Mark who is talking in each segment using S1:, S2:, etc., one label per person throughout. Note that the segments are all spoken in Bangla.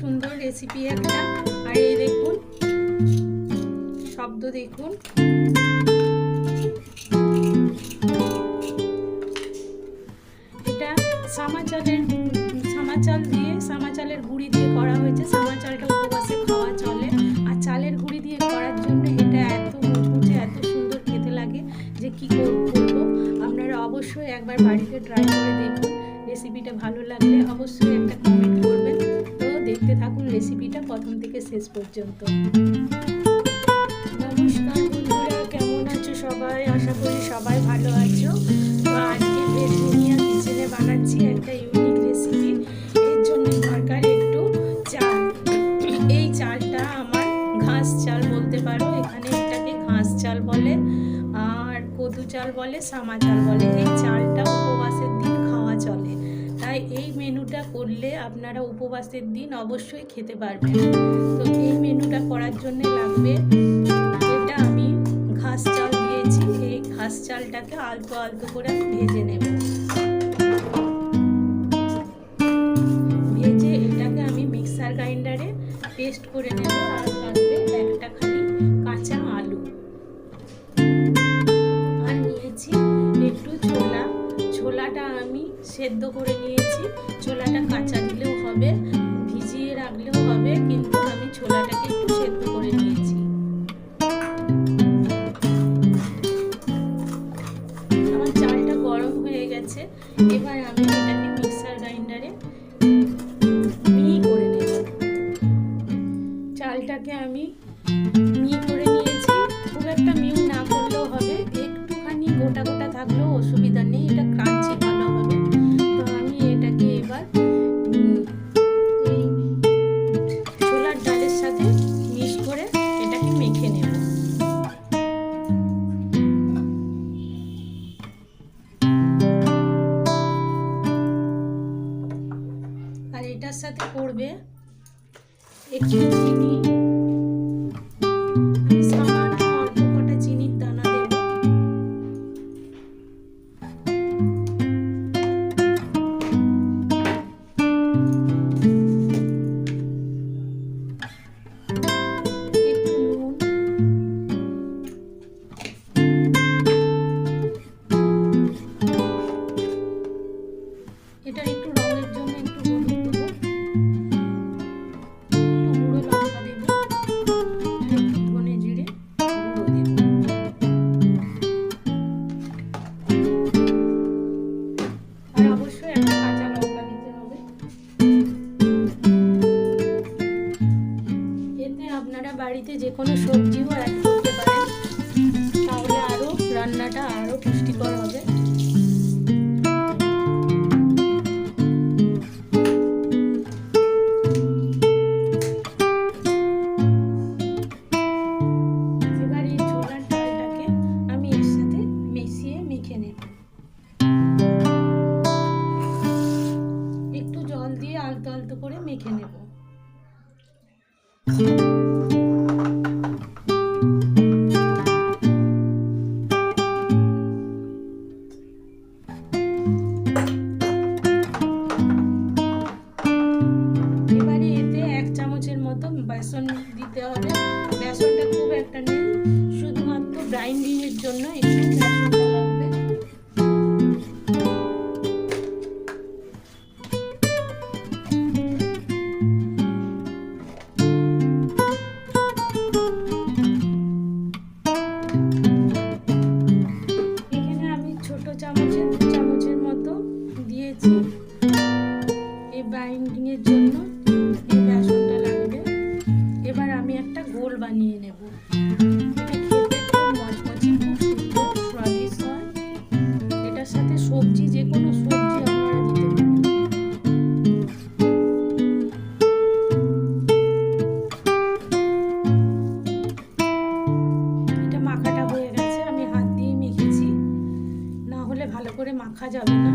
S1: সুন্দর রেসিপি একটা। আর এই দেখুন শব্দ দেখুন, এটা সামা চালের গুঁড়ি দিয়ে করা হয়েছে। সামা চালটা উপবাসে খাওয়া চলে, আর চালের গুঁড়ি দিয়ে করার জন্য এটা এত মুচমুচে এত সুন্দর খেতে লাগে যে কি বলবো। আপনারা অবশ্যই একবার বাড়িতে ট্রাই করে দেখুন। রেসিপিটা ভালো লাগলে অবশ্যই একটা কমেন্ট করবেন। তো দেখতে থাকুন রেসিপিটা প্রথম থেকে শেষ পর্যন্ত। নমস্কার বন্ধুরা, কেমন আছো সবাই? আশা করি সবাই ভালো আছো। তো আজকে ভেজমিনিয়া কিচেনে বানাচ্ছি একটা ইউনিক রেসিপি। এর জন্য দরকার একটু চাল। এই চালটা আমার ঘাস চাল বলতে পারো, এখানে এটাকে ঘাস চাল বলে, আর কদু চাল বলে, সামা চাল বলে। এই চালটা উপবাসের দিন খাওয়া চলে, তাই এই মেনুটা করলে আপনারা উপবাসের দিন অবশ্যই খেতে পারবেন। তো এই মেনুটা করার জন্য লাগবে, এটা আমি ঘাস চাল দিয়েছি। এই ঘাস চালটাকে আলতো আলতো করে আমি ভেজে নেব। ভেজে এটাকে আমি মিক্সার গ্রাইন্ডারে পেস্ট করে নেব। আর লাগবে একটা খালি কাঁচা আলু, আর নিয়েছি একটু ছোলাটা আমি সেদ্ধ করে নিয়েছি। ছোলাটা কাঁচা দিলেও হবে, ভিজিয়ে রাখলেও হবে, কিন্তু আমি ছোলাটাকে একটু সেদ্ধ করে নিয়েছি। আমার চালটা গরম হয়ে গেছে, এবার আমি এটাকে মিক্সার গ্রাইন্ডারে মিহি করে নেব। চালটাকে আমি মিহি করে নিয়েছি, খুব একটা মিহি না করলেও হবে, একটুখানি গোটা গোটা থাকলেও অসুবিধা নেই, এটা ক্রাঞ্চি ভালো হবে। তো আমি এটাকে এবার এই ছোলার ডালের সাথে মিক্স করে এটাকে মেখে নেব। আর এটার সাথে পড়বে একটু চিনি, আমি সামান্য অল্প কটা চিনির দানা দেব। একটু নুন, এটার একটু রঙের জন্য একটু হলুদ দেবো, একটু গুঁড়ো লঙ্কা দেবো, আর একটু ধনে জিরে গুঁড়ো দেবো। আর অবশ্যই একটা কাঁচা লঙ্কা দিতে হবে। এতে আপনারা বাড়িতে যে কোনো সবজিও অ্যাড করতে পারেন, তাহলে আরও রান্নাটা আরও পুষ্টিকর হবে। এবার এই ছোলার ডালটাকে আমি এর সাথে মিশিয়ে মেখে নেব। একটু জল দিয়ে আলতো আলতো করে মেখে নেব। এবারে এতে 1 চামচের মতো বেসন দিতে হবে। বেসনটা খুব একটা নেই, শুধুমাত্র গ্রাইন্ডিং এর জন্য একটু বেসনটা লাগবে। এখানে আমি ছোট চামচের 2 চামচের মতো দিয়েছি। এই বাইন্ডিং এর জন্য এই বেসনটা লাগবে। এবার আমি একটা গোল বানিয়ে নেব। এটা খেতে খুব মচমচে, খুব সুন্দর স্বাদিষ্ট হয়। এটার সাথে সবজি, যে কোনো সবজি আপনারা দিতে পারেন। এটা মাখাটা হয়ে গেছে, আমি হাত দিয়ে মেখেছি, না হলে ভালো করে মাখা যাবে না।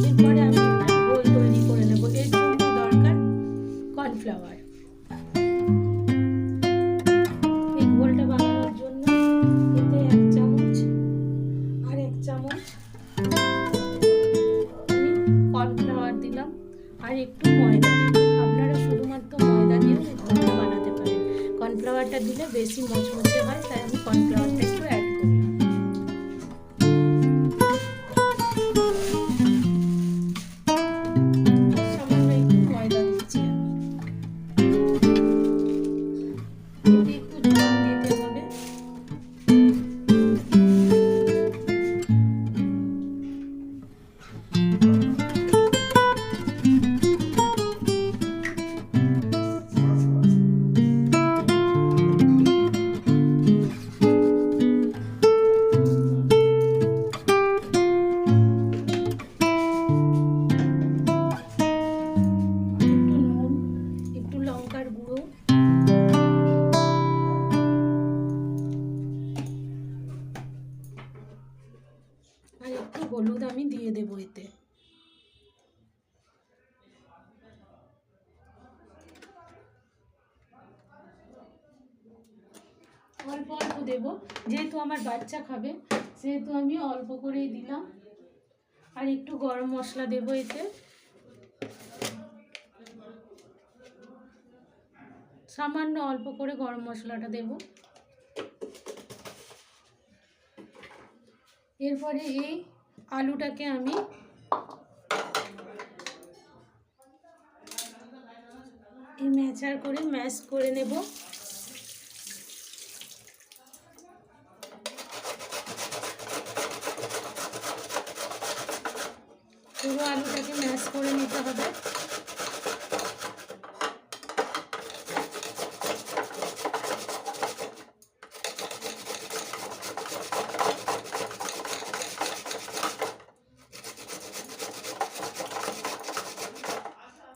S1: এরপরে আমি একটা গোল তৈরি করে নেব। এর জন্য দরকার কর্নফ্লাওয়ার। এই গোলটা বানানোর জন্য এতে 1 চামচ হলুদ আমি দিয়ে দেবো এতে। অল্প অল্প দেবো, যেহেতু আমার বাচ্চা খাবে সেহেতু আমি অল্প করেই দিলাম। আর একটু গরম মশলা দেবো এতে, সামান্য অল্প করে গরম মশলাটা দেব। এরপরে এই আলুটাকে আমি ম্যাচার করে ম্যাশ করে নেব। পুরো আলুটাকে ম্যাশ করে নিতে হবে।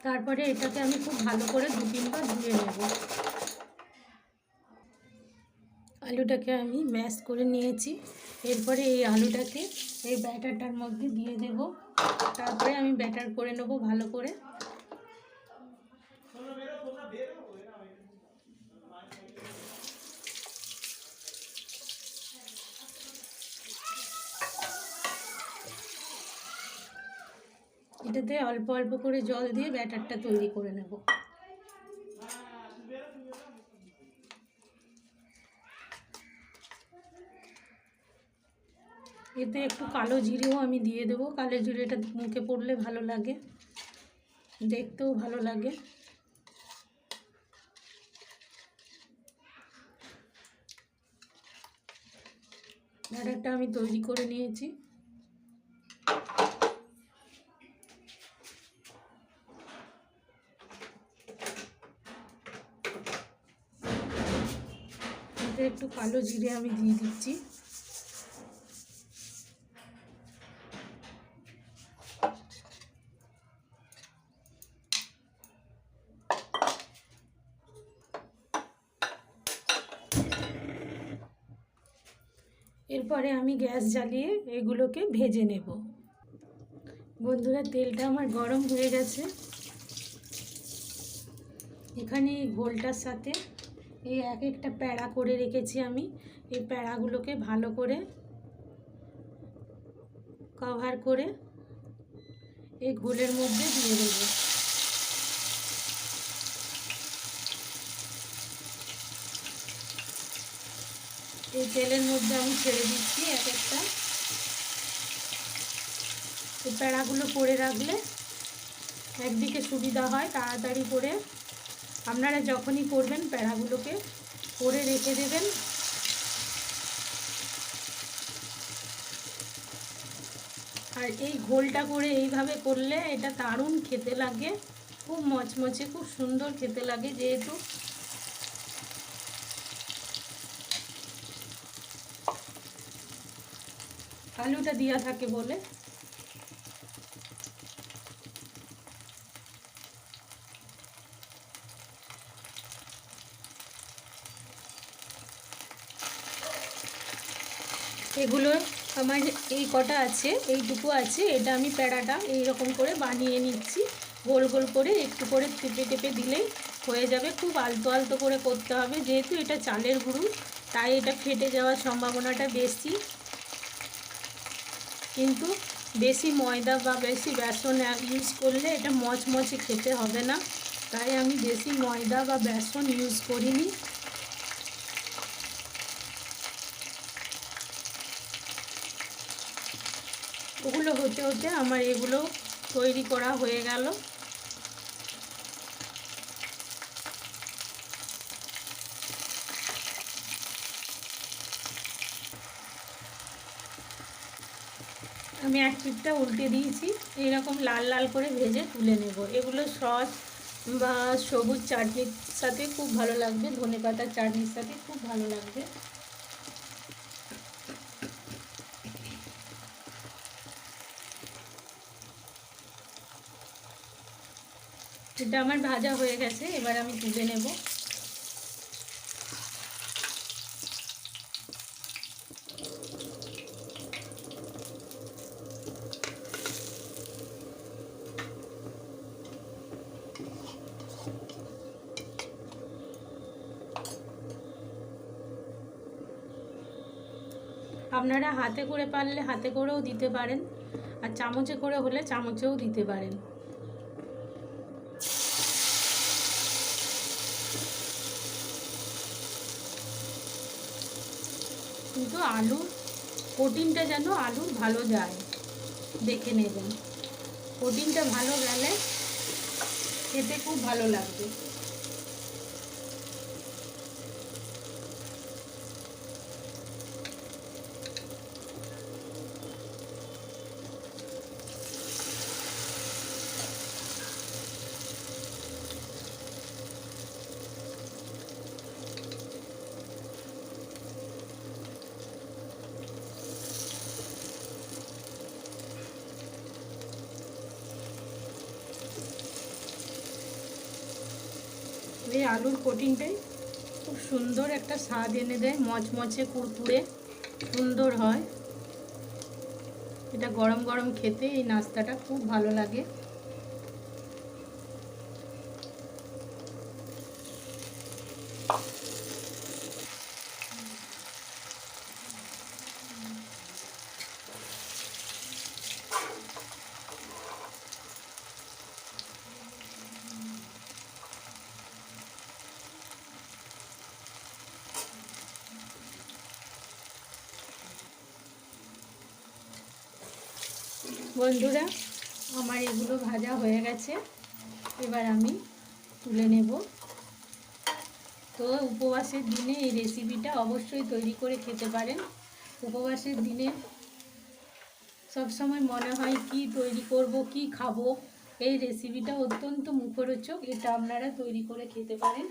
S1: তারপরে এটাকে আমি খুব ভালো করে 2-3 বার ধুয়ে নেব। আলুটাকে আমি ম্যাশ করে নিয়েছি। এরপরে এই আলুটাকে এই ব্যাটারটার মধ্যে দিয়ে দেব। তারপরে আমি ব্যাটার করে নেব ভালো করে। এটাতে অল্প অল্প করে জল দিয়ে ব্যাটারটা তৈরি করে নেব। এতে একটু কালো জিরেও আমি দিয়ে দেবো। কালো জিরেটা মুখে পড়লে ভালো লাগে, দেখতেও ভালো লাগে। ব্যাটারটা আমি তৈরি করে নিয়েছি। এতে একটু কালো জিরে আমি দিয়ে দিচ্ছি। এরপরে আমি গ্যাস জ্বালিয়ে এগুলোকে ভেজে নেব। বন্ধুরা, তেলটা আমার গরম হয়ে গেছে। এখানে এই ঘোলটার সাথে এই এক একটা প্যাড়া করে রেখেছি আমি। এই প্যাড়াগুলোকে ভালো করে কভার করে এই ঘোলের মধ্যে দিয়ে দেব। এই তেলের মধ্যে আমি ছেড়ে দিচ্ছি এক একটা। এই প্যাড়াগুলো করে রাখলে একদিকে সুবিধা হয়, তাড়াতাড়ি করে আপনারা যখনই করবেন প্যাড়াগুলোকে করে রেখে দেবেন। আর এই ঘোলটা করে এইভাবে করলে এটা দারুণ খেতে লাগে, খুব মচমচে, খুব সুন্দর খেতে লাগে, যেহেতু আলুটা দেওয়া থাকে বলে। এগুলো আমার এই কটা আছে, এইটুকু আছে, এটা আমি প্যাড়াটা এইরকম করে বানিয়ে নিচ্ছি। গোল গোল করে একটু করে টেপে টেপে দিলেই হয়ে যাবে। খুব আলতো আলতো করে করতে হবে, যেহেতু এটা চালের গুঁড়ো তাই এটা ফেটে যাওয়ার সম্ভাবনাটা বেশি। কিন্তু বেশি ময়দা বা বেশি বেসন ইউজ করলে এটা মচমচে খেতে হবে না, তাই আমি বেশি ময়দা বা বেসন ইউজ করিনি। ওগুলো হতে হতে আমার এগুলো তৈরি করা হয়ে গেল। আমি এক পিঠটা উল্টে দিয়েছি, এইরকম লাল লাল করে ভেজে তুলে নেব। এগুলো সস বা সবুজ চাটনির সাথে খুব ভালো লাগবে, ধনেপাতার চাটনির সাথে খুব ভালো লাগবে। এটা আমার ভাজা হয়ে গেছে, এবার আমি তুলে নেব। আপনারা হাতে করে পারলে হাতে করেও দিতে পারেন, আর চামচে করে হলে চামচেও দিতে পারেন। কিন্তু আলুর কোটিংটা যেন আলুর ভালো যায়, দেখে নেবেন। কোটিংটা ভালো গেলে খেতে খুব ভালো লাগবে। এই আলুর কোটিংটাই খুব সুন্দর একটা স্বাদ এনে দেয়, মচমচে কুড়কুড়ে সুন্দর হয়। এটা গরম গরম খেতে এই নাস্তাটা খুব ভালো লাগে। বন্ধুরা, আমার এগুলো ভাজা হয়ে গেছে, এবার আমি তুলে নেব। তো উপবাসের দিনে এই রেসিপিটা অবশ্যই তৈরি করে খেতে পারেন। উপবাসের দিনে সবসময় মনে হয় কি তৈরি করব, কি খাবো। এই রেসিপিটা অত্যন্ত মুখরোচক, এটা আপনারা তৈরি করে খেতে পারেন।